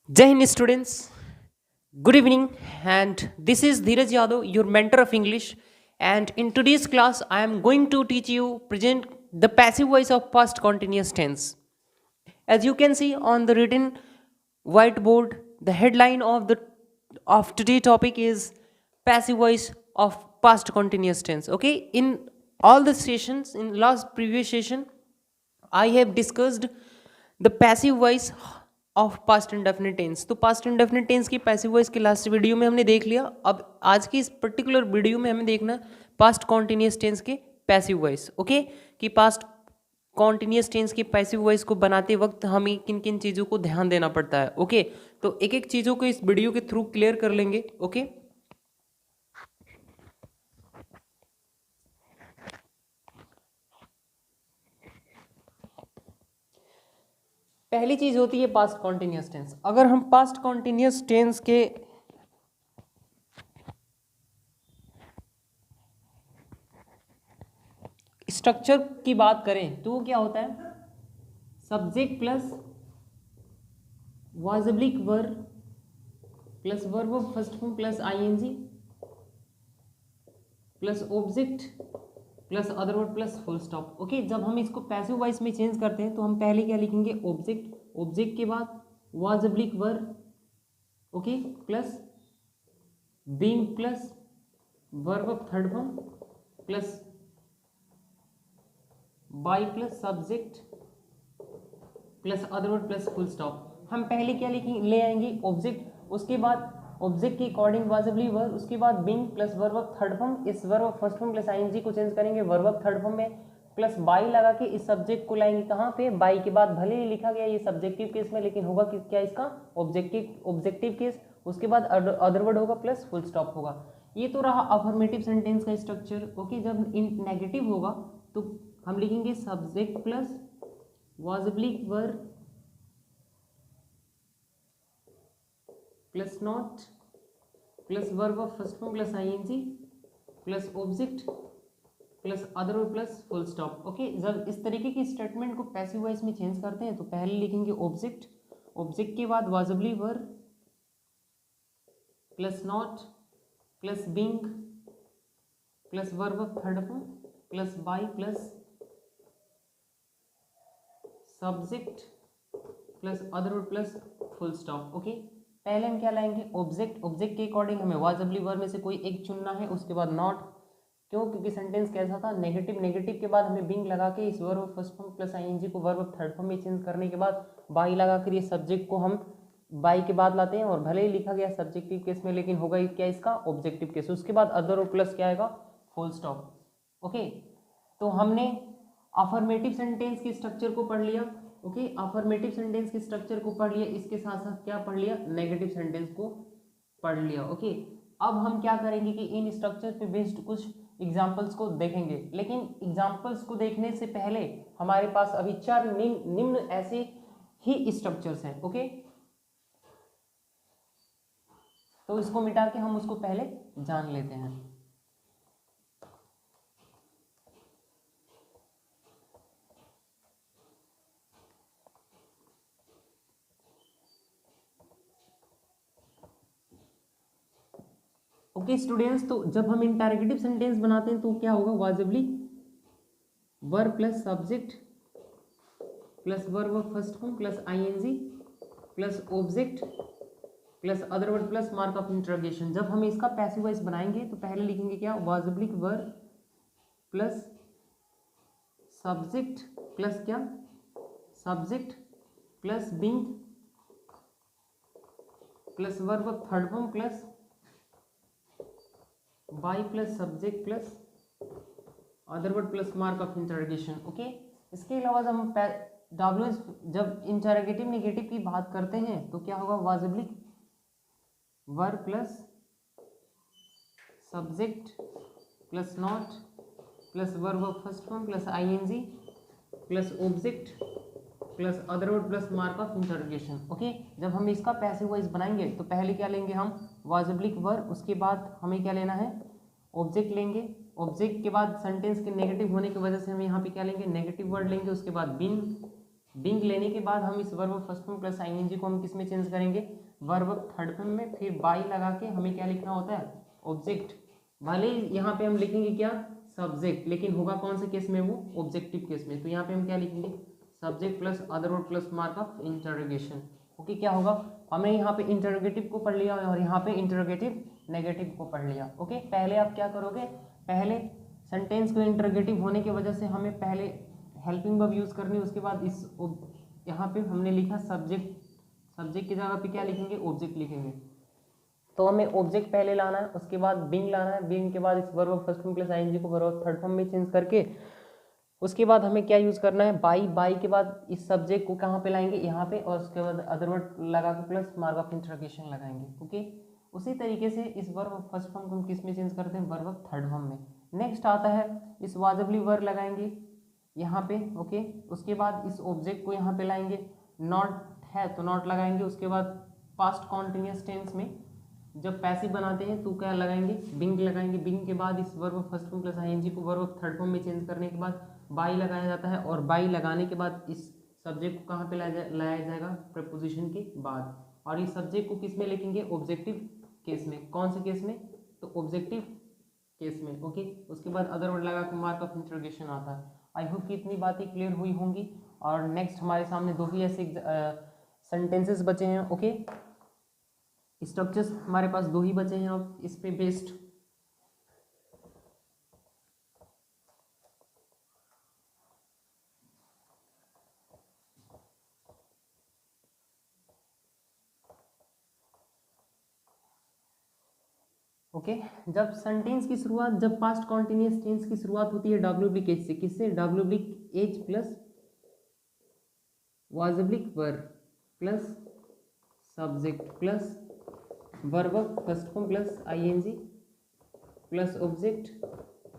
Jai Hind students, good evening, and this is Dheeraj Yadav, your mentor of English. And in today's class, I am going to teach you present the passive voice of past continuous tense. As you can see on the written whiteboard, the headline of today topic is passive voice of past continuous tense. Okay, in all the sessions, in last previous session, I have discussed the passive voice of past indefinite tense. तो past indefinite tense की passive voice की last video में हमने देख लिया। अब आज की इस पर्टिकुलर वीडियो में हमें देखना पास्ट कॉन्टिन्यूस टेंस के पैसिव वॉइस। ओके, कि पास्ट कॉन्टिन्यूस टेंस की पैसिव वॉइस को बनाते वक्त हमें किन किन चीज़ों को ध्यान देना पड़ता है। ओके, तो एक एक चीज़ों को इस वीडियो के थ्रू क्लियर कर लेंगे। ओके, पहली चीज होती है पास्ट कॉन्टिन्यूस टेंस। अगर हम पास्ट कॉन्टिन्यूस टेंस के स्ट्रक्चर की बात करें तो वो क्या होता है? Subject plus was oblique verb plus verb first form plus ING plus object plus other word plus full stop. Okay, जब हम इसको पैसिव वॉइस में चेंज करते हैं तो हम पहले क्या लिखेंगे? ऑब्जेक्ट, ऑब्जेक्ट के बाद was oblique verb, okay, plus being plus verb of third form plus by plus subject plus other word plus full stop. हम पहले क्या लिखेंगे? ले आएंगे ऑब्जेक्ट, उसके बाद ऑब्जेक्ट के अकॉर्डिंग वाजिबली वर्ब, उसके बाद being plus verb of third form, इस verb of first form plus ING को चेंज करेंगे वर्ब ऑफ थर्ड फॉर्म में, प्लस बाई लगा के इस सब्जेक्ट को लाएंगे कहाँ पे? बाई के बाद भले ही लिखा गया ये सब्जेक्टिव केस में, लेकिन होगा कि क्या इसका? Objective case. उसके बाद अदर वर्ड होगा प्लस फुल स्टॉप होगा। ये तो रहा अफर्मेटिव सेंटेंस का स्ट्रक्चर। ओके, जब इन नेगेटिव होगा तो हम लिखेंगे subject plus was oblique verb plus not plus verb of first form plus ING plus object plus other word plus full stop. Okay, जब इस तरीके की स्टेटमेंट को पैसिव वॉइस में चेंज करते हैं तो पहले लिखेंगे ऑब्जेक्ट, ऑब्जेक्ट के बाद was oblique verb plus not plus being plus verb of third form plus by plus subject plus other word plus full stop. Okay, पहले हम क्या लाएंगे? ऑब्जेक्ट, ऑब्जेक्ट के अकॉर्डिंग हमें वाज ऑब्लिक वर्ब में से कोई एक चुनना है, उसके बाद नॉट। क्यों? क्योंकि सेंटेंस कैसा था? नेगेटिव। नेगेटिव के बाद हमें बीइंग लगा के इस verb of first form plus ING को वर्ब ऑफ थर्ड फॉर्म में चेंज करने के बाद बाई लगा कर ये सब्जेक्ट को हम बाई के बाद लाते हैं, और भले ही लिखा गया सब्जेक्टिव केस में लेकिन होगा क्या इसका? Objective case. उसके बाद अदर और प्लस क्या आएगा? Full stop. ओके, तो हमने अफर्मेटिव सेंटेंस के स्ट्रक्चर को पढ़ लिया। ओके, अफर्मेटिव सेंटेंस के स्ट्रक्चर को पढ़ लिया, इसके साथ साथ क्या पढ़ लिया? नेगेटिव सेंटेंस को पढ़ लिया। ओके, अब हम क्या करेंगे कि इन स्ट्रक्चर पे बेस्ड कुछ एग्जाम्पल्स को देखेंगे, लेकिन एग्जाम्पल्स को देखने से पहले हमारे पास अभी चार निम्न ऐसे ही स्ट्रक्चर्स हैं। ओके, तो इसको मिटा के हम उसको पहले जान लेते हैं। ओके स्टूडेंट्स, तो जब हम इंटरोगेटिव सेंटेंस बनाते हैं तो क्या होगा? Was oblique verb plus subject plus verb of first form plus ING plus object plus other word plus mark of interrogation. जब हम इसका पैसिव वॉइस बनाएंगे तो पहले लिखेंगे क्या? Was oblique verb plus subject plus क्या? Subject plus being plus verb of third form plus by plus subject plus other word plus mark of interrogation. Okay, इसके अलावा जब हम डब्ल्यूएस जब इंटरोगेटिव नेगेटिव की बात करते हैं तो क्या होगा? Was oblique verb plus subject plus not plus verb of first form plus ING plus object plus other word plus mark of interrogation. Okay, जब हम इसका पैसिव वॉइस बनाएंगे तो पहले क्या लेंगे हम? वाज ऑब्लिक वर्ब, उसके बाद हमें क्या लेना है? ऑब्जेक्ट लेंगे, ऑब्जेक्ट के बाद सेंटेंस के नेगेटिव होने की वजह से हम यहाँ पे क्या लेंगे? नेगेटिव वर्ड लेंगे, उसके बाद बीइंग बिंग लेने के बाद हम इस verb first form plus ING को हम किस में चेंज करेंगे, वर्ब थर्ड फॉर्म में। फिर बाई लगा के हमें क्या लिखना होता है, ऑब्जेक्ट। भले ही यहाँ पे हम लिखेंगे क्या, सब्जेक्ट, लेकिन होगा कौन से केस में, वो ऑब्जेक्टिव केस में। तो यहाँ पे हम क्या लिखेंगे, subject plus other word plus mark of interrogation. Okay, क्या होगा, हमने यहाँ पे इंटरोगेटिव को पढ़ लिया और यहाँ पे इंटरोगेटिव नेगेटिव को पढ़ लिया। ओके, पहले आप क्या करोगे, पहले सेंटेंस को इंटरोगेटिव होने की वजह से हमें पहले हेल्पिंग वर्ब यूज करनी है, उसके बाद इस यहाँ पे हमने लिखा सब्जेक्ट, सब्जेक्ट की जगह पे क्या लिखेंगे, ऑब्जेक्ट लिखेंगे। तो हमें ऑब्जेक्ट पहले लाना है, उसके बाद बिंग लाना है, बिंग के बाद इस verb first form plus ING को वर्ब थर्ड फॉर्म में चेंज करके उसके बाद हमें क्या यूज करना है, बाई। बाई के बाद इस सब्जेक्ट को कहाँ पे लाएंगे, यहाँ पे, और उसके बाद अदर वर्ड लगा के प्लस मार्क ऑफ इंटरोगेशन लगाएंगे। ओके, उसी तरीके से इस वर्ब फर्स्ट फॉर्म को हम किस में चेंज करते हैं, वर्ब थर्ड फॉर्म में। नेक्स्ट आता है इस वाजबली वर्ब लगाएंगे यहाँ पे। ओके, उसके बाद इस ऑब्जेक्ट को यहाँ पे लाएंगे, नॉट है तो नॉट लगाएंगे। उसके बाद पास्ट कॉन्टिन्यूस टेंस में जब पैसिव बनाते हैं तो क्या लगाएंगे, बिंग लगाएंगे। बिंग के बाद इस verb first form plus ING को वर्ब थर्ड फॉर्म में चेंज करने के बाद बाई लगाया जाता है, और बाई लगाने के बाद इस सब्जेक्ट को कहाँ पे लाया जाएगा, प्रपोजिशन के बाद। और इस सब्जेक्ट को किस में लिखेंगे, ऑब्जेक्टिव केस में। कौन से केस में, तो ऑब्जेक्टिव केस में। ओके, उसके बाद अदर वर्ड लगा के मार्क ऑफ इंटरोगेशन आता है। आई होप कि इतनी बातें क्लियर हुई होंगी। और नेक्स्ट हमारे सामने दो ही ऐसे सेंटेंसेस बचे हैं। ओके, स्ट्रक्चर्स हमारे पास दो ही बचे हैं अब इस पे बेस्ड। ओके, जब सेंटेंस की शुरुआत, जब पास्ट कॉन्टिन्यूस टेंस की शुरुआत होती है डब्ल्यू ऑब्लिक एच से, किससे, W oblique H plus was oblique verb plus subject plus verb first form plus ING plus object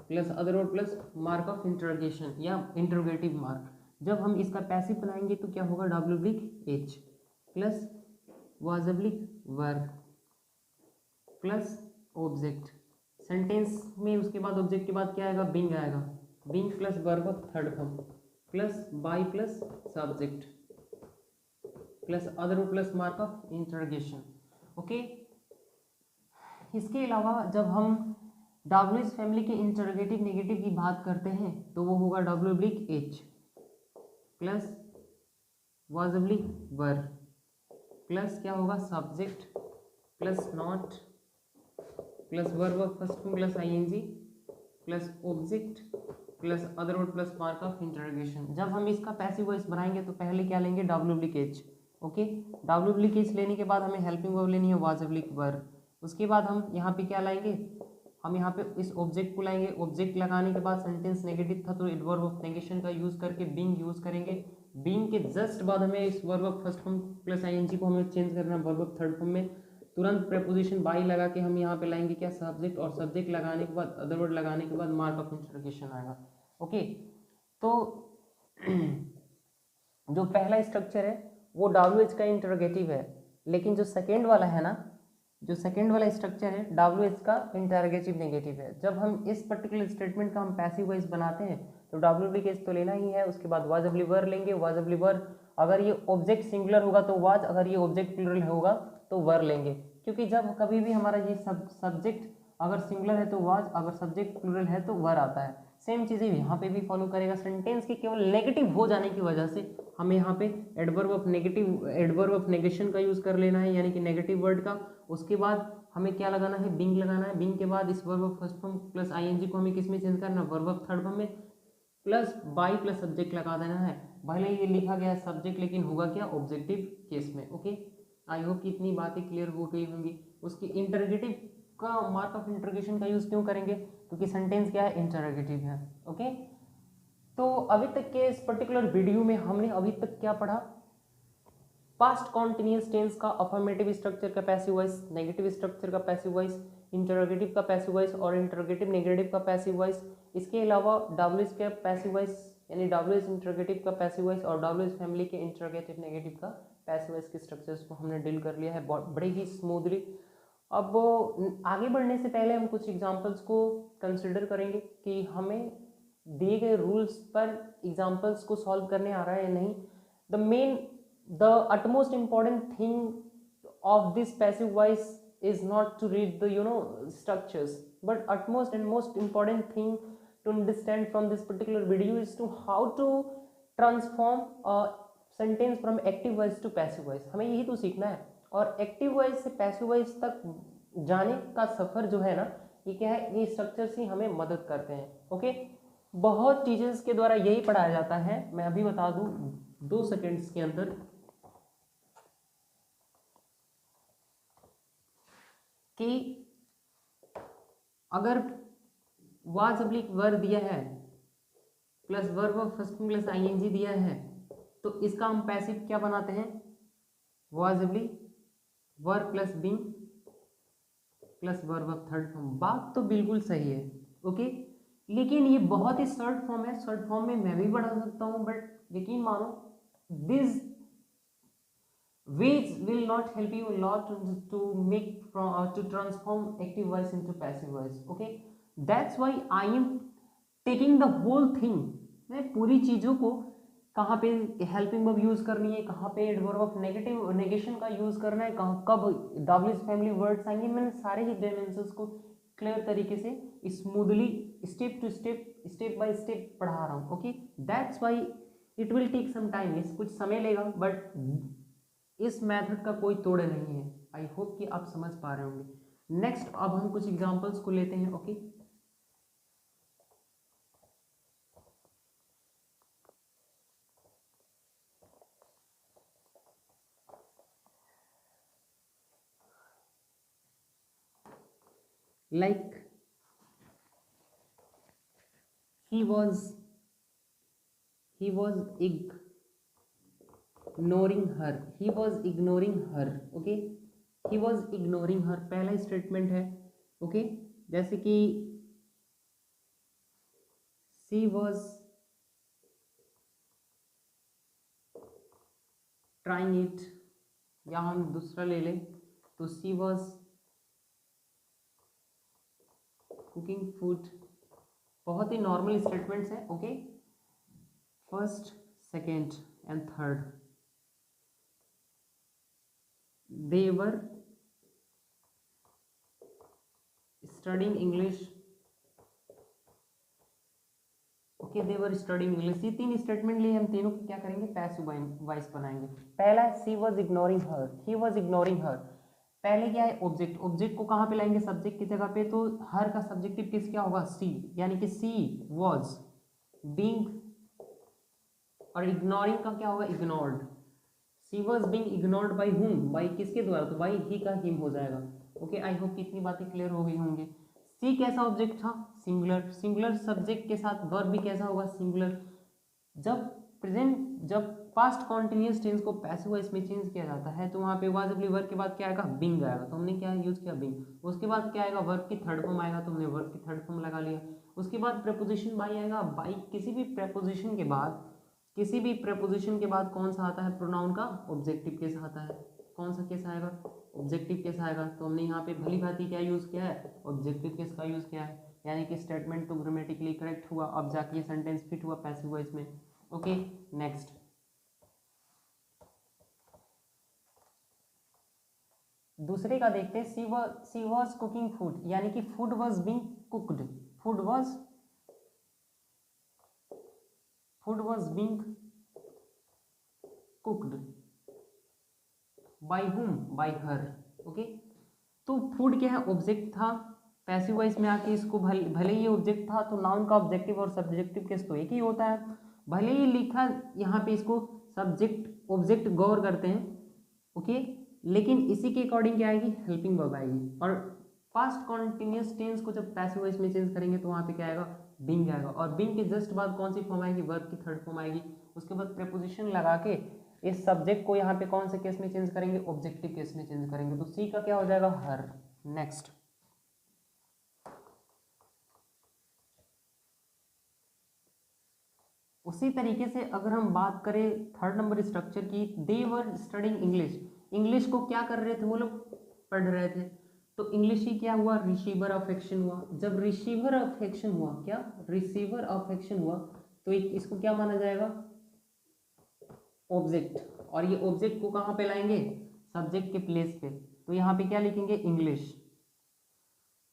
plus other word plus mark of interrogation या इंटरोगेटिव मार्क। जब हम इसका पैसिव बनाएंगे तो क्या होगा, W oblique H plus was oblique verb plus object. Sentence में उसके बाद ऑब्जेक्ट के बाद क्या आएगा, बिंग आएगा। Being plus verb third form plus by plus subject plus other plus mark of interrogation. Okay, इसके अलावा जब हम डब्ल्यू एच फैमिली के इंटरोगेटिव नेगेटिव की बात करते हैं तो वो होगा W oblique H plus was oblique verb plus क्या होगा, subject plus not plus verb first form plus ING plus object plus other word plus mark of interrogation. जब हम इसका पैसिव वॉइस बनाएंगे तो पहले क्या लेंगे, W oblique H. Okay, W oblique H लेने के बाद हमें हेल्पिंग वर्ब लेनी है वाज ऑब्लिक वर्ब। उसके बाद हम यहाँ पे क्या लाएंगे, हम यहाँ पे इस ऑब्जेक्ट को लाएंगे। ऑब्जेक्ट लगाने के बाद सेंटेंस नेगेटिव था तो वर्ब ऑफ नेगेशन का यूज करके बिंग यूज करेंगे। बिंग के जस्ट बाद हमें इस verb of first form plus ING को हमें चेंज करना है वर्ब ऑफ थर्ड फॉर्म में। तुरंत प्रेपोजिशन बाई लगा के हम यहाँ पे लाएंगे क्या, सब्जेक्ट, और सब्जेक्ट लगाने के बाद अदर वर्ड लगाने के बाद मार्क ऑफ इंटरोगेशन आएगा। ओके, तो जो पहला स्ट्रक्चर है वो डब्ल्यू एच का इंटरोगेटिव है, लेकिन जो सेकेंड वाला है ना, जो सेकेंड वाला स्ट्रक्चर है डब्ल्यू एच का इंटरोगेटिव नेगेटिव है। जब हम इस पर्टिकुलर स्टेटमेंट का हम पैसिव वॉइस बनाते हैं तो डब्ल्यू ऑब्लिक एच तो लेना ही है, उसके बाद वाज ऑब्लिक वर्ब लेंगे। वाज ऑब्लिक वर्ब, अगर ये ऑब्जेक्ट सिंगुलर होगा तो वाज, अगर ये ऑब्जेक्ट प्लूरल होगा तो वर्ब लेंगे, क्योंकि जब कभी भी हमारा ये सब्जेक्ट अगर सिंगुलर है तो वाज, अगर सब्जेक्ट प्लूरल है तो वर्ब आता है। सेम चीज़ें यहाँ पे भी फॉलो करेगा। सेंटेंस के केवल नेगेटिव हो जाने की वजह से हमें यहाँ पे adverb of negative, adverb of negation का यूज़ कर लेना है, यानी कि नेगेटिव वर्ड का। उसके बाद हमें क्या लगाना है, बिंग लगाना है। बिंग के बाद इस verb of first form plus ING को हमें किस में चेंज करना है, वर्ब ऑफ थर्ड फॉर्म में प्लस बाई प्लस सब्जेक्ट लगा देना है। भले ये लिखा गया है सब्जेक्ट, लेकिन होगा क्या, ऑब्जेक्टिव केस में। ओके, आई होप कि इतनी बातें क्लियर हो गई होंगी। उसकी इंटरोगेटिव का मार्क ऑफ इंटरोगेशन का यूज़ क्यों करेंगे, क्योंकि सेंटेंस क्या है, इंटरोगेटिव है। ओके, तो अभी तक के इस पर्टिकुलर वीडियो में हमने अभी तक क्या पढ़ा, पास्ट कॉन्टिन्यूअस टेंस का अफर्मेटिव स्ट्रक्चर का पैसिव वॉइस, नेगेटिव स्ट्रक्चर का पैसिव वॉइस, इंटरोगेटिव का पैसिव वॉइस और इंटरोगेटिव नेगेटिव का पैसिव वॉइस। इसके अलावा डब्ल्यू एच का पैसिव वॉइस यानी डब्ल्यू एच इंटरोगेटिव का पैसिव वॉइस और डब्ल्यू एच फैमिली के इंटरोगेटिव नेगेटिव का पैसिव वॉइस के स्ट्रक्चर्स को हमने डील कर लिया है बड़े ही स्मूथली। अब आगे बढ़ने से पहले हम कुछ एग्जांपल्स को कंसिडर करेंगे कि हमें दिए गए रूल्स पर एग्जांपल्स को सॉल्व करने आ रहा है या नहीं। the utmost important thing of this passive voice is not to read the structures, but utmost and most important thing to understand from this particular video is to how to transform a sentence from active voice to passive voice. हमें यही तो सीखना है, और active voice से passive voice तक जाने का सफर जो है ना, ये क्या है, ये स्ट्रक्चर्स ही हमें मदद करते हैं। ओके, बहुत टीचर्स के द्वारा यही पढ़ाया जाता है। मैं अभी बता दूं 2 सेकेंड्स के अंदर कि अगर वाज ऑब्लिक वर दिया है plus verb of first plus ING दिया है, तो इसका हम पैसिव क्या बनाते हैं, was oblique were plus being plus verb of third form. बात तो बिल्कुल सही है। ओके, लेकिन ये बहुत ही शॉर्ट फॉर्म है, शॉर्ट फॉर्म में मैं भी बढ़ा सकता हूँ, बट यकीन मानो this ways will not help you a lot to make to transform active voice into passive voice. Okay, that's why I am taking the whole thing। मैं पूरी चीज़ों को कहाँ पे हेल्पिंग वर्ब यूज़ करनी है, कहाँ पे एडवर्ब ऑफ नेगेटिव नेगेशन का यूज़ करना है, कहाँ कब डब्ल्यूएस फैमिली वर्ड्स आएंगे, मैंने सारे ही डायमेंशंस को क्लियर तरीके से smoothly step to step by step पढ़ा रहा हूँ। Okay, that's why it will take some time, इस कुछ समय लेगा, बट इस मेथड का कोई तोड़ नहीं है। आई होप कि आप समझ पा रहे होंगे। नेक्स्ट अब हम कुछ एग्जांपल्स को लेते हैं। Okay, like he was ignoring her, he was ignoring her। Okay, he was ignoring her पहला स्टेटमेंट है। ओके, जैसे कि she was trying it, या हम दूसरा ले लें तो she was cooking food। बहुत ही नॉर्मल स्टेटमेंट्स हैं। Okay, first second and third, they were studying English। Okay, they were studying English। ये 3 स्टेटमेंट लिए हम तीनों को क्या करेंगे, पैसिव वॉइस बनाएंगे। पहला she was ignoring her, he was ignoring her। पहले क्या है, ऑब्जेक्ट, ऑब्जेक्ट को कहाँ पे लाएंगे, सब्जेक्ट की जगह पे, तो हर का सब्जेक्टिव किस क्या होगा, सी, यानी कि सी वॉज बीइंग, और इग्नोरिंग का क्या होगा, ignored. She was being ignored by whom, by किसके द्वारा, तो बाई ही का हिम हो जाएगा। ओके, आई होप इतनी बातें क्लियर हो गई होंगे। सी कैसा ऑब्जेक्ट था, सिंगुलर, सिंगुलर सब्जेक्ट के साथ वर्ब भी कैसा होगा, सिंगुलर। जब पास्ट कॉन्टिन्यूस टेंस को पैसिव वॉइस में चेंज किया जाता है तो वहाँ पे वाजिबली वर्ब के बाद क्या आएगा, बिंग आएगा, तो हमने क्या यूज किया, बिंग। उसके बाद क्या आएगा, वर्ब की थर्ड फॉर्म आएगा, तो हमने वर्ब की थर्ड फॉर्म लगा लिया। उसके बाद प्रेपोजिशन बाई आएगा, बाई किसी भी प्रेपोजिशन के बाद कौन सा आता है, प्रोनाउन का ऑब्जेक्टिव केस आता है। कौन सा केस आएगा, ऑब्जेक्टिव केस आएगा, तो हमने यहाँ पे भली भांति क्या यूज़ किया है, ऑब्जेक्टिव केस का यूज़ किया है, यानी कि स्टेटमेंट तो ग्रामेटिकली करेक्ट हुआ, अब जाके ये सेंटेंस फिट हुआ पैसिव वॉइस में। ओके, नेक्स्ट दूसरे का देखते हैं। सी वॉज कुकिंग फूड, यानी कि food was being cooked, food was being cooked by whom, bye her. Okay, तो फूड क्या है, ऑब्जेक्ट था, पैसिव वॉइस में आके इसको भले ही ऑब्जेक्ट था तो नाउन का ऑब्जेक्टिव और सब्जेक्टिव केस तो एक ही होता है, भले ही लिखा यहाँ पे इसको सब्जेक्ट ऑब्जेक्ट गौर करते हैं। ओके, लेकिन इसी के अकॉर्डिंग क्या आएगी, हेल्पिंग वर्ब आएगी। और पास्ट कॉन्टिन्यूस टेंस को जब पैसिव वॉइस में चेंज करेंगे तो वहाँ पे क्या आएगा, बीइंग आएगा, और बीइंग के जस्ट बाद कौन सी फॉर्म आएगी, वर्ब की थर्ड फॉर्म आएगी। उसके बाद प्रेपोजिशन लगा के इस सब्जेक्ट को यहाँ पे कौन से केस में चेंज करेंगे, ऑब्जेक्टिव केस में चेंज करेंगे, तो सी का क्या हो जाएगा, हर। नेक्स्ट उसी तरीके से अगर हम बात करें थर्ड नंबर स्ट्रक्चर की, दे वर स्टडिंग इंग्लिश, इंग्लिश को क्या कर रहे थे वो लोग, पढ़ रहे थे, तो इंग्लिश ही क्या हुआ, रिसीवर ऑफ एक्शन हुआ। जब रिसीवर ऑफ एक्शन हुआ, क्या रिसीवर ऑफ एक्शन हुआ, तो इसको क्या माना जाएगा, ऑब्जेक्ट, और ये ऑब्जेक्ट को कहाँ पे लाएंगे, सब्जेक्ट के प्लेस पे। तो यहाँ पे क्या लिखेंगे, इंग्लिश,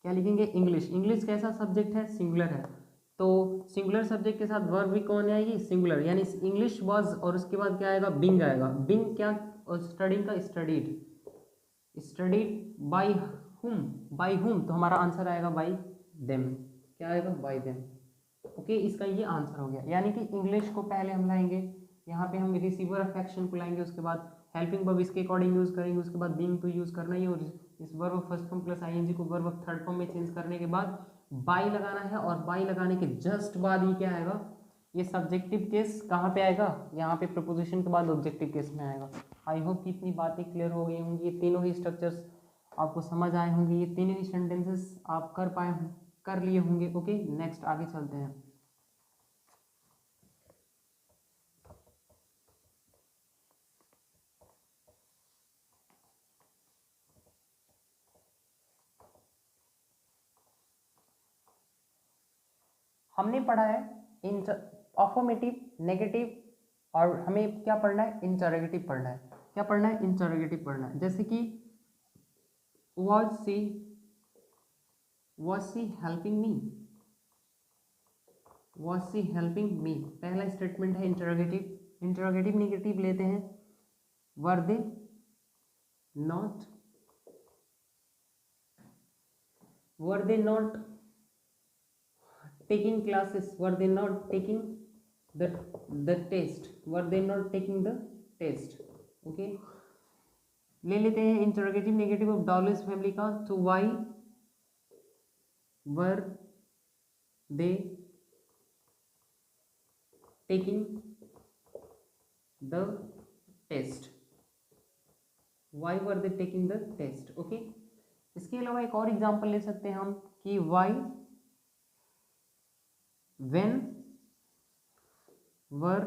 क्या लिखेंगे, इंग्लिश। इंग्लिश कैसा सब्जेक्ट है, सिंगुलर है, तो सिंगुलर सब्जेक्ट के साथ वर्ब भी कौन आएगी, सिंगुलर, यानी इंग्लिश वाज, और उसके बाद क्या आएगा, बिंग आएगा। बिंग क्या, स्टडिंग का studied, studied by whom, by whom, तो हमारा आंसर आएगा बाय देम, क्या आएगा, बाय देम। ओके, इसका ये आंसर हो गया। यानी कि इंग्लिश को पहले हम लाएंगे, यहाँ पे हम रिसीवर ऑफ एक्शन को लाएंगे, उसके बाद हेल्पिंग वर्ब इसके अकॉर्डिंग यूज करेंगे, उसके बाद बीइंग तो यूज करना ही, और इस verb of first form plus ING को वर्ब ऑफ थर्ड फॉर्म में चेंज करने के बाद बाय लगाना है, और बाय लगाने के जस्ट बाद ये क्या आएगा, ये सब्जेक्टिव केस कहाँ पे आएगा, यहाँ पे प्रपोजिशन के बाद ऑब्जेक्टिव केस में आएगा। आई होप कि इतनी बातें क्लियर हो गई होंगी, ये तीनों ही स्ट्रक्चर्स आपको समझ आए होंगे, ये तीनों ही सेंटेंसेस आप कर लिए होंगे। ओके, नेक्स्ट आगे चलते हैं। हमने पढ़ा है अफर्मेटिव, नेगेटिव, और हमें क्या पढ़ना है, इंटरोगेटिव पढ़ना है। क्या पढ़ना है, इंटरोगेटिव पढ़ना है। जैसे कि was she helping me, was she helping me, पहला स्टेटमेंट है इंटरोगेटिव। इंटरोगेटिव नेगेटिव लेते हैं, were they not, were they not taking classes, were they not taking the test, were they not taking the test। Okay, ले लेते हैं interrogative negative of dollars family का, तो why were they taking the test, why were they taking the test. Okay, इसके अलावा एक और example ले सकते हैं हम कि why when were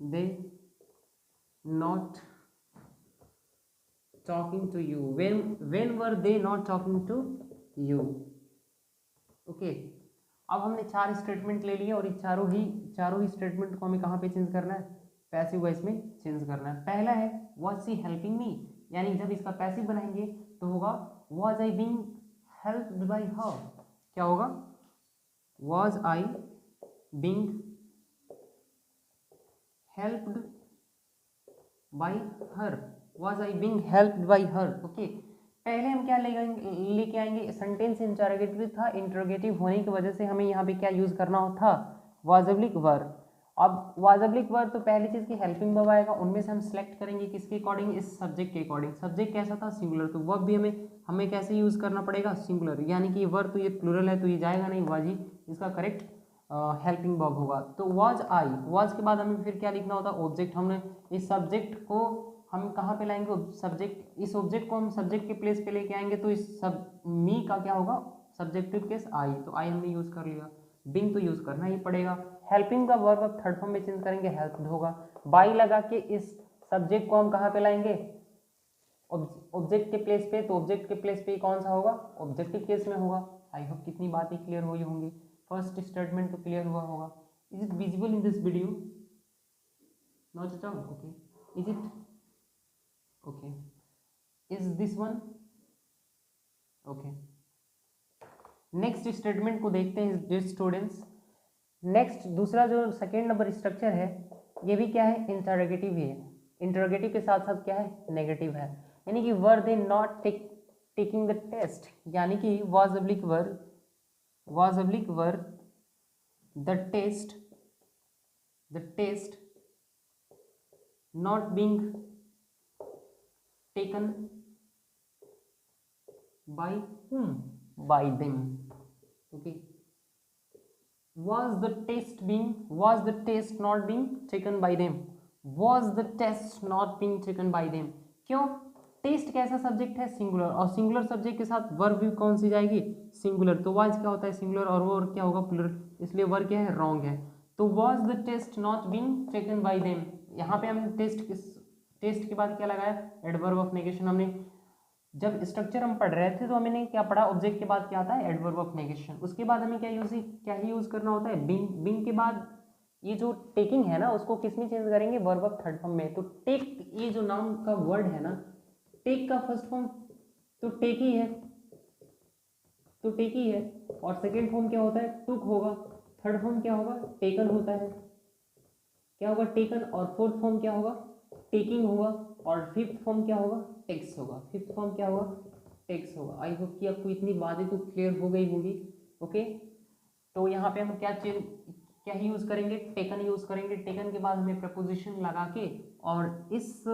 they not talking to you, when were they not talking to you। Okay, अब हमने 4 स्टेटमेंट ले लिए, और ये चारों ही स्टेटमेंट को हमें कहाँ पे चेंज करना है, पैसिव वॉइस में चेंज करना है। पहला है was she helping me, यानी जब इसका पैसिव बनाएंगे तो होगा was I being helped by her, क्या होगा, was I being helped by her, was I being helped by her। Okay, पहले हम क्या लेके आएंगे, सेंटेंस इंटरोगेटिव था, इंटरोगेटिव होने की वजह से हमें यहाँ पे क्या यूज करना था, वाजबलिक वर्ब। अब वाजबलिक वर्ब तो पहली चीज की हेल्पिंग वर्ब आएगा, उनमें से हम सिलेक्ट करेंगे किसके अकॉर्डिंग, इस सब्जेक्ट के अकॉर्डिंग। सब्जेक्ट कैसा था, सिंगुलर, तो वर्ब भी हमें कैसे यूज करना पड़ेगा, सिंगुलर, यानी कि वर्ब तो ये प्लूरल है तो ये जाएगा नहीं, वाजी इसका करेक्ट हेल्पिंग वर्ब होगा। तो वाज आई, वाज के बाद हमें फिर क्या लिखना होता, ऑब्जेक्ट। हमने इस सब्जेक्ट को हम कहाँ पे लाएंगे, सब्जेक्ट, इस ऑब्जेक्ट को हम सब्जेक्ट के प्लेस पे लेके आएंगे, तो इस सब मी का क्या होगा, सब्जेक्टिव केस आई, तो आई हमने यूज कर लिया। बिंग तो यूज करना ही पड़ेगा। हेल्पिंग का वर्ब अब थर्ड फॉर्म में चेंज करेंगे, हेल्प्ड होगा। बाई लगा के इस सब्जेक्ट को हम कहाँ पे लाएंगे, ऑब्जेक्ट के प्लेस पे, तो ऑब्जेक्ट के प्लेस पे कौन सा होगा, ऑब्जेक्टिव केस में होगा। आई होप कितनी बातें क्लियर हुई होंगी, फर्स्ट स्टेटमेंट तो क्लियर हुआ होगा। Is it visible in this video, not at all, okay, is it okay, is this one okay. Next statement को देखते हैं डियर स्टूडेंट्स। नेक्स्ट दूसरा जो सेकेंड नंबर स्ट्रक्चर है, ये भी क्या है, इंटरोगेटिव ही है। इंटरोगेटिव के साथ साथ क्या है, नेगेटिव है, यानी कि were they not taking the test, यानी कि was oblique were the test not being taken by whom, by them। okay, was the test not being taken by them, was the test not being taken by them। क्यों, test कैसा subject है, singular, और singular subject के साथ verb भी कौन सी जाएगी, singular, तो वाज क्या होता है, सिंगुलर, और वो क्या होगा, प्लूरल, इसलिए वर्ब क्या है, रॉन्ग है। तो was the test not being taken by them, यहाँ पे हमने टेस्ट के बाद क्या लगाया, एडवर्ब ऑफ नेगेशन। हमने जब स्ट्रक्चर हम पढ़ रहे थे तो हमने क्या पढ़ा, ऑब्जेक्ट के बाद क्या आता है, एडवर्ब ऑफ नेगेशन। उसके बाद हमें क्या ही यूज करना होता है, बिंग। बिंग के बाद ये जो टेकिंग है ना उसको किस में चेंज करेंगे, वर्ब ऑफ थर्ड फॉर्म में। तो टेक, ये जो नाउन का वर्ड है ना, टेक का फर्स्ट फॉर्म तो टेक ही है, तो टेक ही है। और सेकेंड फॉर्म क्या होता है, टुक होगा। थर्ड फॉर्म क्या होगा, टेकन होता है, क्या होगा, टेकन। और फोर्थ फॉर्म क्या होगा, टेकिंग होगा। और फिफ्थ फॉर्म क्या होगा, टेक्स होगा। फिफ्थ फॉर्म क्या होगा, टेक्स होगा। आई होप कि आपको इतनी बातें तो क्लियर हो गई होगी। ओके, तो यहाँ पे हम क्या यूज करेंगे, टेकन यूज करेंगे। टेकन के बाद हमें प्रपोजिशन लगा के और इस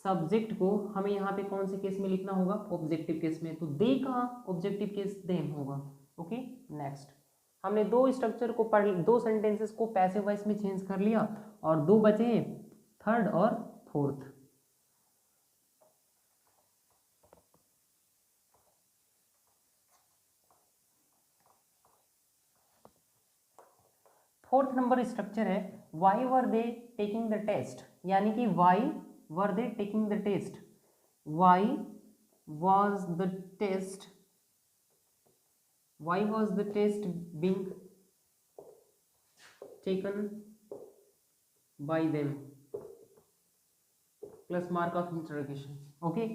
सब्जेक्ट को हमें यहाँ पे कौन से केस में लिखना होगा, ऑब्जेक्टिव केस में। तो दे का ऑब्जेक्टिव केस देम होगा। ओके, नेक्स्ट हमने दो स्ट्रक्चर को पढ़, दो सेंटेंसेस को पैसिव वॉइस में चेंज कर लिया और दो बचे थर्ड और फोर्थ। फोर्थ नंबर स्ट्रक्चर है why were they taking the test, यानी कि why were they taking the test, why was the test, why was the test being taken by them plus mark of interrogation. Okay,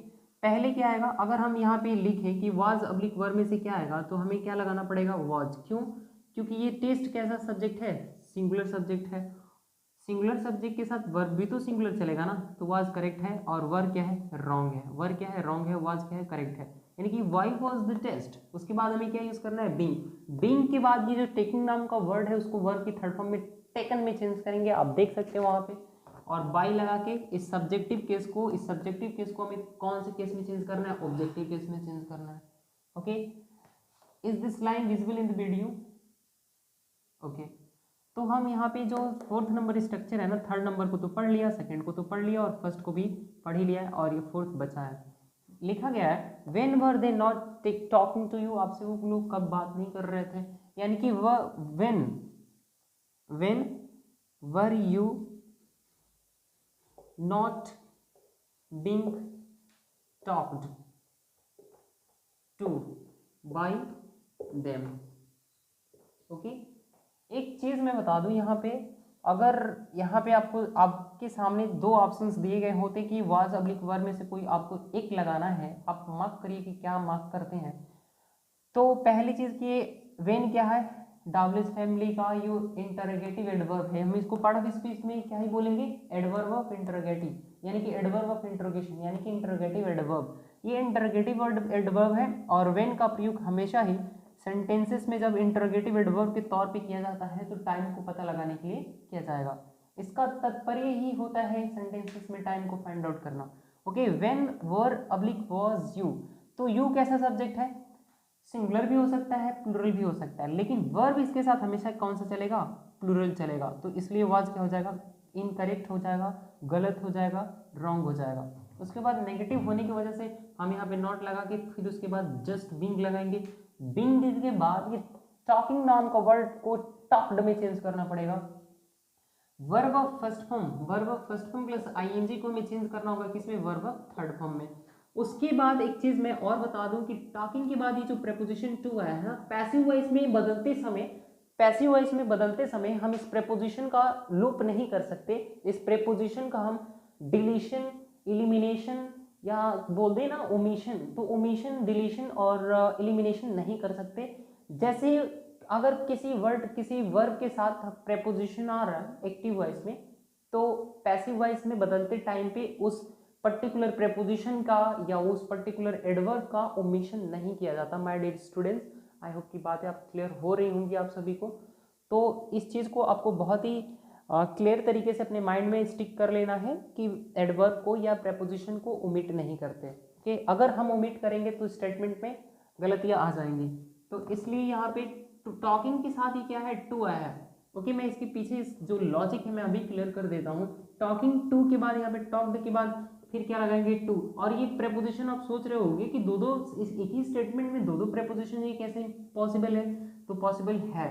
पहले क्या आएगा, अगर हम यहाँ पे लिखें कि वाज अब्लिक वर्ब में से क्या आएगा, तो हमें क्या लगाना पड़ेगा, वाज। क्यों, क्योंकि ये टेस्ट कैसा सब्जेक्ट है, सिंगुलर सब्जेक्ट है। सिंगुलर सब्जेक्ट के साथ वर्ब भी तो सिंगुलर चलेगा ना, तो वाज करेक्ट है। और वर्ब क्या है, रॉन्ग है। वर्ब क्या है, रॉन्ग है। वाज क्या है, करेक्ट है। यानी कि वाई वॉज द टेस्ट, उसके बाद हमें क्या यूज करना है, बीइंग। बीइंग के बाद ये जो टेकिंग नाम का वर्ड है उसको वर्ब की थर्ड फॉर्म में टेकन में चेंज करेंगे, आप देख सकते हो वहां पे। और बाई लगा के इस सब्जेक्टिव केस को, इस सब्जेक्टिव केस को हमें कौन से केस में चेंज करना है, ऑब्जेक्टिव केस में चेंज करना है। Okay, is this line visible in the video. Okay, तो हम यहाँ पे जो फोर्थ नंबर स्ट्रक्चर है ना, थर्ड नंबर को तो पढ़ लिया, सेकंड को तो पढ़ लिया और फर्स्ट को भी पढ़ ही लिया है, और ये फोर्थ बचा है। लिखा गया है when were they not talking to you, आपसे वो लोग कब बात नहीं कर रहे थे, यानी कि वह when were you not being talked to by them। Okay, एक चीज मैं बता दूं यहाँ पे, अगर यहाँ पे आपको, आपके सामने दो ऑप्शंस दिए गए होते कि वाज अब्लिक वर्ब में से कोई आपको एक लगाना है, आप मार्क करिए कि क्या मार्क करते हैं। तो पहली चीज कि व्हेन क्या है, डाब्लिस फैमिली का यू इंटरोगेटिव एडवर्ब है, हम इसको पार्ट ऑफ स्पीच में क्या ही बोलेंगे, एडवर्ब ऑफ इंटरोगेटिव, यानी कि एडवर्ब ऑफ इंटरोगेशन, यानी कि इंटरोगेटिव एडवर्ब। ये इंटरोगेटिव एडवर्ब है और व्हेन का प्रयोग हमेशा ही सेंटेंसेस में जब इंटरोगेटिव एडवर्ब के तौर पे किया जाता है तो टाइम को पता लगाने के लिए किया जाएगा। इसका तात्पर्य ही होता है सेंटेंसेस में टाइम को फाइंड आउट करना। Okay, when were oblique was you, तो यू कैसा सब्जेक्ट है, सिंगुलर भी हो सकता है, प्लूरल भी हो सकता है, लेकिन वर्ब इसके साथ हमेशा कौन सा चलेगा, प्लूरल चलेगा। तो इसलिए वाज क्या हो जाएगा, इनकरेक्ट हो जाएगा, गलत हो जाएगा, रॉन्ग हो जाएगा। उसके बाद नेगेटिव होने की वजह से हम यहाँ पे नॉट लगा के फिर उसके बाद जस्ट बीइंग लगाएंगे। बीइंग के बाद ये टॉकिंग नाम का वर्ड को टॉक्ड में चेंज करना पड़ेगा। Verb of first form, verb of first form plus ING को हमें चेंज करना होगा किसमें, वर्ब ऑफ थर्ड फॉर्म में। उसके बाद एक चीज मैं और बता दूं कि टॉकिंग के बाद ये जो प्रेपोजिशन टू आया है ना, पैसिव वॉइस में बदलते समय, पैसिव वॉइस में बदलते समय हम इस प्रेपोजिशन का लूप नहीं कर सकते। इस प्रेपोजिशन का हम डिलीशन, इलिमिनेशन या बोल दें ना ओमिशन, तो ओमिशन, डिलीशन और इलिमिनेशन नहीं कर सकते। जैसे अगर किसी वर्ब के साथ प्रेपोजिशन आ रहा है एक्टिव वॉइस में, तो पैसिव वॉइस में बदलते टाइम पे उस पर्टिकुलर प्रेपोजिशन का या उस पर्टिकुलर एडवर्ब का ओमिशन नहीं किया जाता। My dear students, I hope की बातें आप क्लियर हो रही होंगी आप सभी को। तो इस चीज़ को आपको बहुत ही क्लियर तरीके से अपने माइंड में स्टिक कर लेना है कि एडवर्ब को या प्रेपोजिशन को ओमिट नहीं करते कि अगर हम ओमिट करेंगे तो स्टेटमेंट में गलतियाँ आ जाएंगी। तो इसलिए यहाँ पे टॉकिंग के साथ ही क्या है, टू आया है। ओके, मैं इसके पीछे जो लॉजिक है मैं अभी क्लियर कर देता हूँ। टॉकिंग टू के बाद यहाँ पे टॉक्ड के बाद फिर क्या लगाएंगे, टू। और ये प्रेपोजिशन आप सोच रहे होंगे कि दो दो इस एक ही स्टेटमेंट में दो दो प्रेपोजिशन ये कैसे पॉसिबल है, तो पॉसिबल है।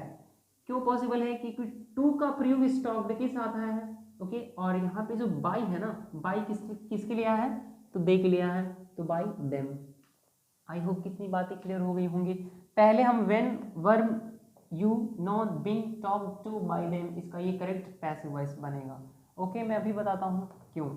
क्यों पॉसिबल है, क्योंकि टू का प्रयोग इस टॉक्ड के साथ आया है। ओके, और यहाँ पे जो बाई है ना, बाई किसके लिए आया है, तो दे के लिए आया है, तो बाई देम। आई होप कितनी बातें क्लियर हो गई होंगी। पहले हम when were you not being talked to by them, इसका ये करेक्ट पैसिव वॉइस बनेगा। ओके, मैं अभी बताता हूँ क्यों।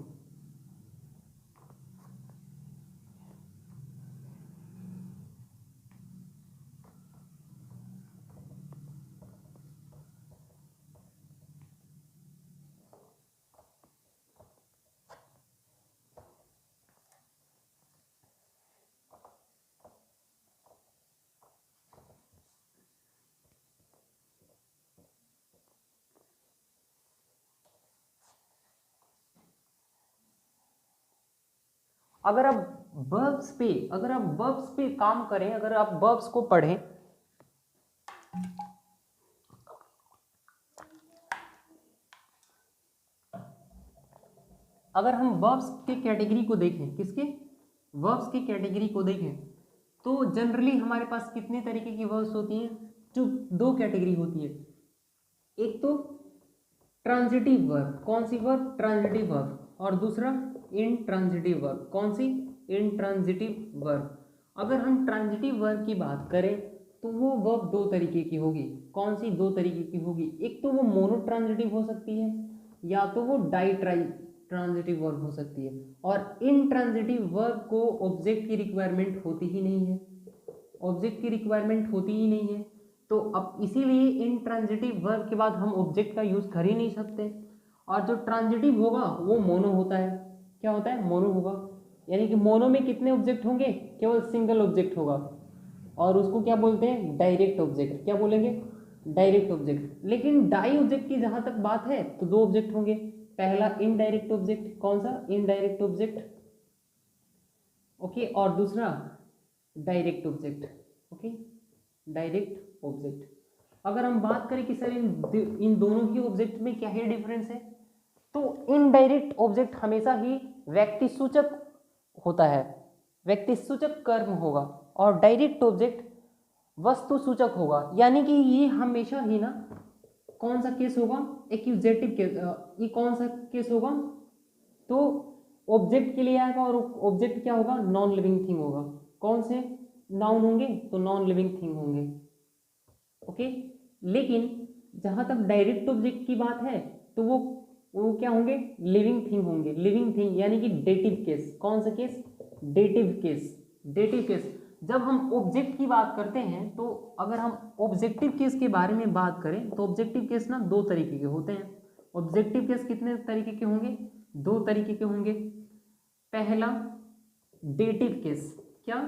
अगर आप वर्ब्स पे काम करें, अगर आप वर्ब्स को पढ़ें, अगर हम वर्ब्स के कैटेगरी को देखें, किसके वर्ब्स की कैटेगरी को देखें, तो जनरली हमारे पास कितने तरीके की वर्ब्स होती हैं? दो कैटेगरी होती है। एक तो ट्रांजिटिव वर्ब, कौन सी वर्ब? Transitive verb. और दूसरा इनट्रांजिटिव वर्ब, कौन सी? Intransitive verb. अगर हम ट्रांजिटिव वर्ब की बात करें तो वो वर्ब दो तरीके की होगी। कौन सी दो तरीके की होगी? एक तो वो मोनोट्रांजिटिव हो सकती है, या तो वो ट्रांजिटिव वर्ब हो सकती है। और इनट्रांजिटिव वर्ब को ऑब्जेक्ट की रिक्वायरमेंट होती ही नहीं है, ऑब्जेक्ट की रिक्वायरमेंट होती ही नहीं है। तो अब इसीलिए इनट्रांजिटिव वर्ब के बाद हम ऑब्जेक्ट का यूज कर ही नहीं सकते। और जो ट्रांजिटिव होगा वो मोनो होता है। क्या होता है? मोनो होगा। यानी कि मोनो में कितने ऑब्जेक्ट होंगे? केवल सिंगल ऑब्जेक्ट होगा, और उसको क्या बोलते हैं? Direct object. क्या बोलेंगे? Direct object. लेकिन डाई ऑब्जेक्ट की जहां तक बात है तो दो ऑब्जेक्ट होंगे। पहला इनडायरेक्ट ऑब्जेक्ट, कौन सा? Indirect object, okay. और दूसरा direct object, okay, direct object. अगर हम बात करें कि सर इन दोनों ही ऑब्जेक्ट में क्या है डिफरेंस है, तो इनडायरेक्ट ऑब्जेक्ट हमेशा ही व्यक्ति सूचक होता है, व्यक्ति सूचक कर्म होगा, और डायरेक्ट ऑब्जेक्ट वस्तु सूचक होगा। यानी कि ये हमेशा ही ना कौन सा केस होगा? Accusative case. ये कौन सा केस होगा? तो ऑब्जेक्ट के लिए आएगा, और ऑब्जेक्ट क्या होगा? नॉन लिविंग थिंग होगा। कौन से नाउन होंगे? तो नॉन लिविंग थिंग होंगे, ओके। लेकिन जहां तक डायरेक्ट ऑब्जेक्ट की बात है तो वो क्या होंगे? लिविंग थिंग होंगे। लिविंग थिंग यानी कि डेटिव केस। कौन सा case? Dative case. Dative case. जब हम ऑब्जेक्ट की बात करते हैं, तो अगर हम ऑब्जेक्टिव केस के बारे में बात करें तो ऑब्जेक्टिव केस ना दो तरीके के होते हैं। ऑब्जेक्टिव केस कितने तरीके के होंगे? दो तरीके के होंगे। पहला डेटिव केस। क्या?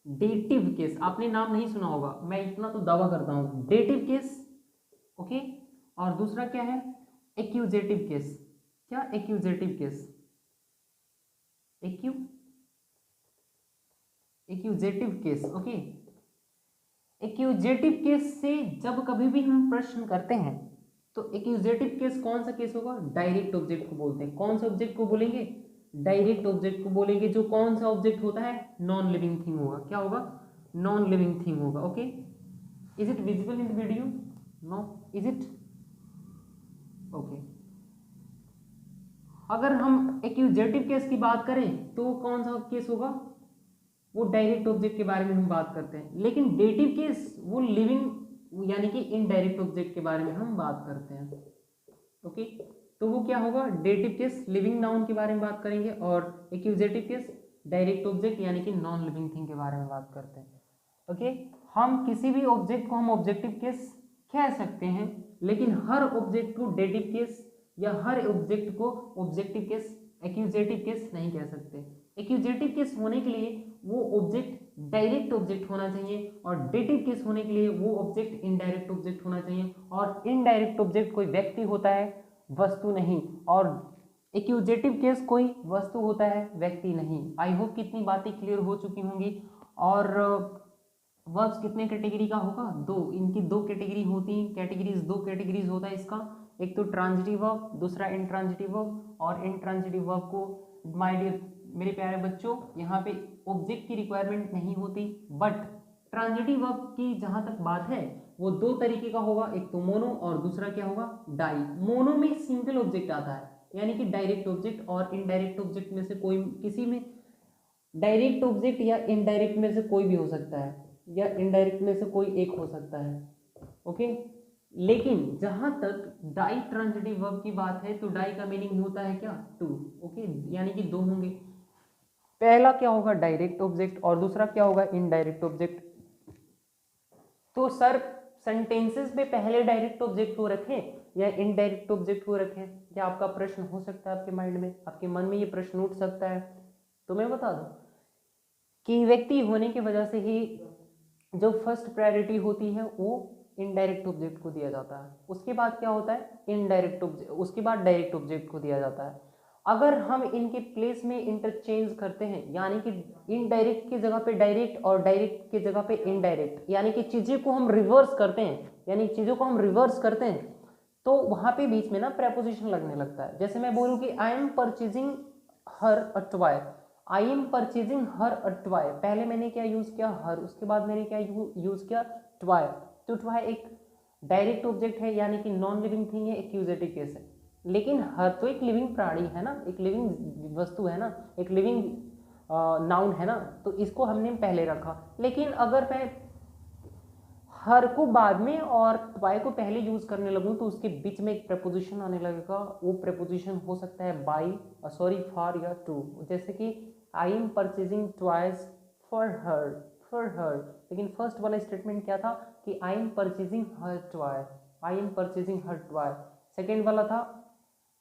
Dative case. आपने नाम नहीं सुना होगा, मैं इतना तो दावा करता हूं, डेटिव केस, ओके। और दूसरा क्या है? Accusative case. क्या? Accusative case. Accusative case, okay. Accusative case से जब कभी भी हम प्रश्न करते हैं तो एक्यूजेटिव केस कौन सा केस होगा? डायरेक्ट ऑब्जेक्ट को बोलते हैं। कौन सा ऑब्जेक्ट को बोलेंगे? डायरेक्ट ऑब्जेक्ट को बोलेंगे। जो कौन सा ऑब्जेक्ट होता है? नॉन लिविंग थिंग होगा। क्या होगा? नॉन लिविंग थिंग होगा, okay. Is it visible in the video? No, is it? Okay. अगर हम एक्यूजेटिव केस की बात करें तो कौन सा केस होगा? वो डायरेक्ट ऑब्जेक्ट के बारे में हम बात करते हैं। लेकिन डेटिव केस वो लिविंग यानी कि इनडायरेक्ट ऑब्जेक्ट के बारे में हम बात करते हैं, ओके। तो वो क्या होगा? डेटिव केस लिविंग नाउन के बारे में बात करेंगे, और एक्यूजेटिव केस डायरेक्ट ऑब्जेक्ट यानी कि नॉन लिविंग थिंग के बारे में बात करते हैं, ओके। हम किसी भी ऑब्जेक्ट को हम ऑब्जेक्टिव केस कह सकते हैं, लेकिन हर ऑब्जेक्ट को डेटिव केस या हर ऑब्जेक्ट को ऑब्जेक्टिव केस, एक्यूजेटिव केस नहीं कह सकते। एक्यूजेटिव केस होने के लिए वो ऑब्जेक्ट डायरेक्ट ऑब्जेक्ट होना चाहिए, और डेटिव केस होने के लिए वो ऑब्जेक्ट इनडायरेक्ट ऑब्जेक्ट होना चाहिए। और इनडायरेक्ट ऑब्जेक्ट कोई व्यक्ति होता है, वस्तु नहीं। और एक्यूजेटिव केस कोई वस्तु होता है, व्यक्ति नहीं। आई होप कितनी बातें क्लियर हो चुकी होंगी। और वर्ब्स कितने कैटेगरी का होगा? दो। इनकी दो कैटेगरी होती हैं, कैटेगरीज, दो कैटेगरीज होता है इसका। एक तो ट्रांजिटिव वर्ब, दूसरा इनट्रांजिटिव वर्ब। और इनट्रांजिटिव वर्ब को माय डियर मेरे प्यारे बच्चों यहाँ पे ऑब्जेक्ट की रिक्वायरमेंट नहीं होती। बट ट्रांजिटिव वर्ब की जहां तक बात है वो दो तरीके का होगा, एक तो मोनो और दूसरा क्या होगा? डाई। मोनो में सिंगल ऑब्जेक्ट आता है, यानी कि डायरेक्ट ऑब्जेक्ट, और इनडायरेक्ट ऑब्जेक्ट में से कोई, किसी में डायरेक्ट ऑब्जेक्ट या इनडायरेक्ट में से कोई भी हो सकता है, या इनडायरेक्ट में से कोई एक हो सकता है, ओके। लेकिन जहां तक डाई ट्रांजिटिव वर्ब की बात है तो डाई का मीनिंग होता है क्या, टू। ओके, यानी कि दो होंगे। पहला क्या होगा, डायरेक्ट ऑब्जेक्ट, और दूसरा क्या होगा, इनडायरेक्ट ऑब्जेक्ट। तो सर सेंटेंसेस में पहले डायरेक्ट ऑब्जेक्ट को रखें या इनडायरेक्ट ऑब्जेक्ट को रखें, क्या आपका प्रश्न हो सकता है आपके माइंड में, आपके मन में ये प्रश्न उठ सकता है। तो मैं बता दूं कि व्यक्ति होने की वजह से ही जो फर्स्ट प्रायोरिटी होती है वो इनडायरेक्ट ऑब्जेक्ट को दिया जाता है, उसके बाद क्या होता है, इनडायरेक्ट ऑब्जेक्ट, उसके बाद डायरेक्ट ऑब्जेक्ट को दिया जाता है। अगर हम इनके प्लेस में इंटरचेंज करते हैं, यानी कि इनडायरेक्ट की जगह पे डायरेक्ट और डायरेक्ट की जगह पे इनडायरेक्ट, यानी कि चीज़ें को हम रिवर्स करते हैं, यानी चीज़ों को हम रिवर्स करते हैं, तो वहाँ पे बीच में ना प्रेपोजिशन लगने लगता है। जैसे मैं बोलूँ कि I am purchasing her a toy, I am purchasing her a toy, पहले मैंने क्या यूज़ किया, हर, उसके बाद मैंने क्या यूज़ किया, टॉय। तो टॉय एक डायरेक्ट ऑब्जेक्ट है, यानी कि नॉन लिविंग थिंग है, एक्यूजेटिव केस है। लेकिन हर तो एक लिविंग प्राणी है ना, एक लिविंग वस्तु है ना, एक लिविंग नाउन है ना, तो इसको हमने पहले रखा। लेकिन अगर मैं हर को बाद में और टॉय को पहले यूज करने लगूं तो उसके बीच में एक प्रपोजिशन आने लगेगा, वो प्रपोजिशन हो सकता है बाई, सॉरी फॉर या टू। जैसे कि I am purchasing toys for her, for her. लेकिन फर्स्ट वाला स्टेटमेंट क्या था कि I am purchasing her toy, I am purchasing her toy. Second वाला था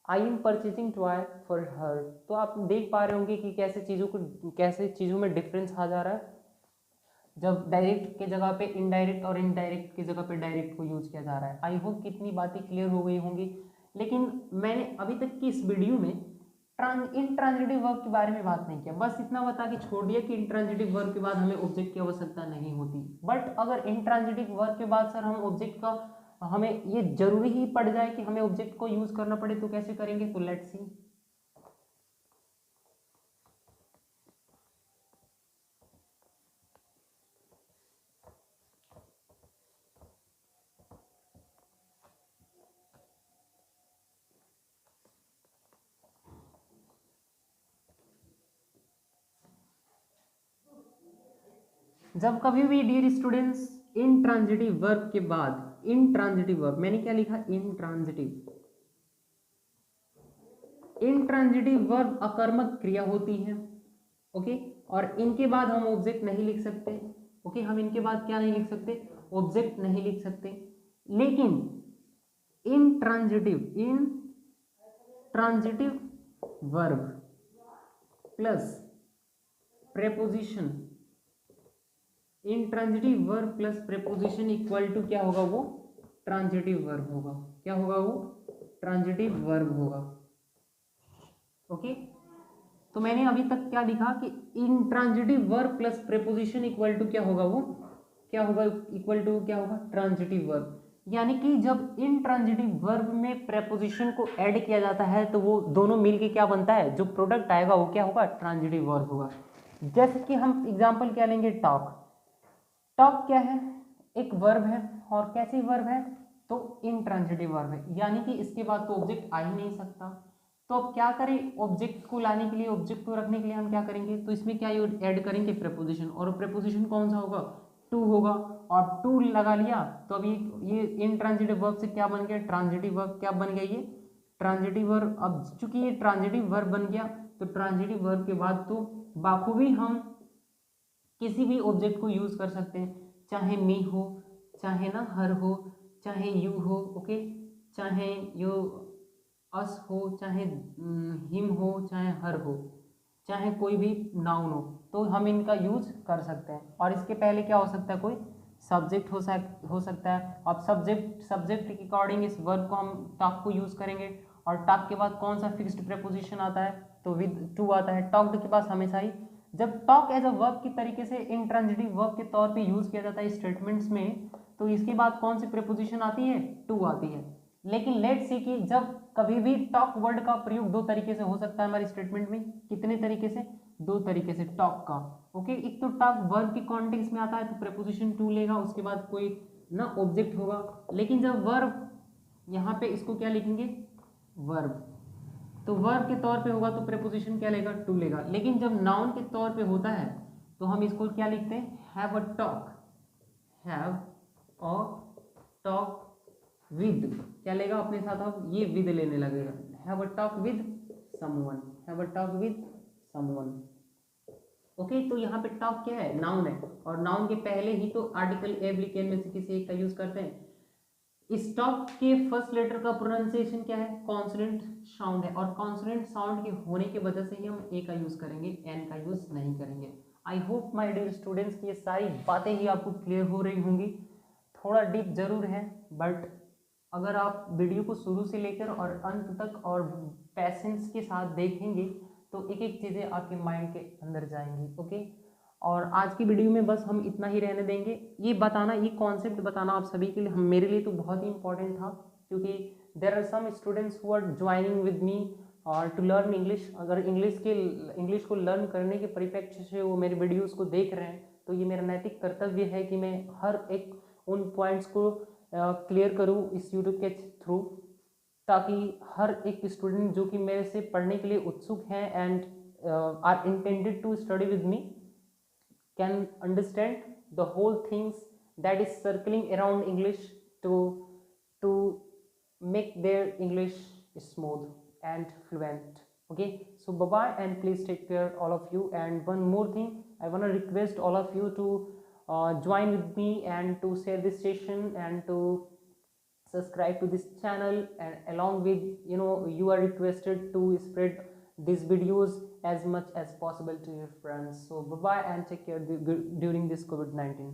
I am purchasing toy for her. तो आप देख पा रहे होंगे कि कैसे चीज़ों में डिफरेंस आ जा रहा है जब डायरेक्ट के जगह पे इनडायरेक्ट और इनडायरेक्ट की जगह पे डायरेक्ट को यूज किया जा रहा है। आई होप कितनी बातें क्लियर हो गई होंगी। लेकिन मैंने अभी तक की इस वीडियो में इंट्रांजिटिव वर्ब के बारे में बात नहीं किया, बस इतना बता के छोड़ दिया कि इंट्रांजिटिव वर्ब के बाद हमें ऑब्जेक्ट की आवश्यकता नहीं होती। बट अगर इंट्रांजिटिव वर्ब के बाद सर हम ऑब्जेक्ट का, हमें ये जरूरी ही पड़ जाए कि हमें ऑब्जेक्ट को यूज करना पड़े, तो कैसे करेंगे, तो लेट्स सी। जब कभी भी डियर स्टूडेंट्स इंट्रांजिटिव वर्ब के बाद, इंट्रांजिटिव वर्ब मैंने क्या लिखा, इंट्रांजिटिव, इंट्रांजिटिव वर्ब अकर्मक क्रिया होती है। ओके, और इनके बाद हम ऑब्जेक्ट नहीं लिख सकते। ओके, हम इनके बाद क्या नहीं लिख सकते, ऑब्जेक्ट नहीं लिख सकते। लेकिन intransitive, intransitive verb plus preposition, intransitive verb plus preposition equal to क्या होगा, वो ट्रांजिटिव वर्ब होगा। क्या होगा, वो ट्रांजिटिव वर्ब होगा। ओके, तो मैंने अभी तक क्या लिखा कि intransitive verb plus preposition equal to क्या होगा, वो क्या होगा, इक्वल टू क्या होगा, ट्रांजिटिव वर्ब। यानी कि जब इंट्रांजिटिव वर्ब में प्रेपोजिशन को ऐड किया जाता है तो वो दोनों मिलके क्या बनता है, जो प्रोडक्ट आएगा वो क्या होगा, ट्रांजिटिव वर्ब होगा। जैसे कि हम एग्जांपल क्या लेंगे, टॉक। टॉक क्या है, एक वर्ब है, और कैसी वर्ब है, तो इंट्रांजिटिव वर्ब है, यानी कि इसके बाद तो ऑब्जेक्ट आ ही नहीं सकता। तो अब क्या करें, ऑब्जेक्ट को लाने के लिए, ऑब्जेक्ट को रखने के लिए हम क्या करेंगे, तो इसमें क्या ऐड करेंगे, प्रेपोजिशन। और प्रेपोजिशन कौन सा होगा, टू होगा। और टू लगा लिया तो अभी ये इंट्रांजिटिव वर्ब से क्या बन गया, ट्रांजिटिव वर्ब। क्या बन गया, ये ट्रांजिटिव वर्ब। अब चूंकि ये ट्रांजिटिव वर्ब बन गया तो ट्रांजिटिव वर्ब के बाद तो बाखूबी हम किसी भी ऑब्जेक्ट को यूज कर सकते हैं, चाहे मी हो, चाहे ना हर हो, चाहे यू हो, ओके, चाहे यू अस हो, चाहे हिम हो, चाहे हर हो, चाहे कोई भी नाउन हो, तो हम इनका यूज कर सकते हैं। और इसके पहले क्या हो सकता है, कोई सब्जेक्ट हो सकता है। अब सब्जेक्ट के अकॉर्डिंग इस वर्ब को हम टॉक को यूज करेंगे। और टॉक के बाद कौन सा फिक्स्ड प्रेपोजिशन आता है, तो विद टू आता है। टॉक्ड के पास हमेशा ही, जब टॉक एज अ वर्ब की तरीके से इंट्रांजिटिव वर्ब के तौर पे यूज किया जाता है स्टेटमेंट्स में, तो इसके बाद कौन सी प्रेपोजिशन आती है, टू आती है। लेकिन लेट्स सी कि जब कभी भी टॉक वर्ड का प्रयोग दो तरीके से हो सकता है हमारे स्टेटमेंट में, कितने तरीके से, दो तरीके से टॉक का। ओके, एक तो टॉक वर्ब के कॉन्टेक्स्ट में आता है तो प्रेपोजिशन टू लेगा, उसके बाद कोई ना ऑब्जेक्ट होगा। लेकिन जब वर्ब यहाँ पे इसको क्या लिखेंगे, वर्ब, तो वर्ब के तौर पे होगा तो प्रेपोजिशन क्या लेगा, टू लेगा। लेकिन जब नाउन के तौर पे होता है तो हम इसको क्या लिखते हैं, have a talk, have a talk with, क्या लेगा अपने साथ अब, ये विद लेने लगेगा, have a talk with someone, have a talk with someone. Okay, तो यहाँ पे टॉक क्या है, नाउन है, और नाउन के पहले ही तो आर्टिकल एब लिख के में से किसी एक का यूज करते हैं। इस टॉक के फर्स्ट लेटर का प्रोनाउंसिएशन क्या है, कॉन्सोनेंट साउंड है, और कॉन्सोनेंट साउंड के होने की वजह से ही हम ए का यूज करेंगे, एन का यूज नहीं करेंगे। I hope my dear students की ये सारी बातें ही आपको क्लियर हो रही होंगी। थोड़ा डीप जरूर है, बट अगर आप वीडियो को शुरू से लेकर और अंत तक और पैसेंस के साथ देखेंगे तो एक एक चीज़ें आपके माइंड के अंदर जाएंगी। ओके, और आज की वीडियो में बस हम इतना ही रहने देंगे। ये बताना, ये कॉन्सेप्ट बताना आप सभी के लिए, हम मेरे लिए तो बहुत ही इंपॉर्टेंट था, क्योंकि there are some students who are joining with me और टू लर्न इंग्लिश। अगर इंग्लिश को लर्न करने के परिप्रेक्ष्य से वो मेरे वीडियोज़ को देख रहे हैं, तो ये मेरा नैतिक कर्तव्य है कि मैं हर एक उन पॉइंट्स को क्लियर करूँ इस यूट्यूब के थ्रू, ताकि हर एक स्टूडेंट जो कि मेरे से पढ़ने के लिए उत्सुक हैं and are intended to study with me can understand the whole things that is circling around English to make their English smooth and fluent. Okay, so bye bye and please take care all of you. And one more thing, I want to request all of you to join with me and to share this session and to subscribe to this channel, and along with, you are requested to spread these videos as much as possible to your friends. So bye bye and take care during this COVID-19.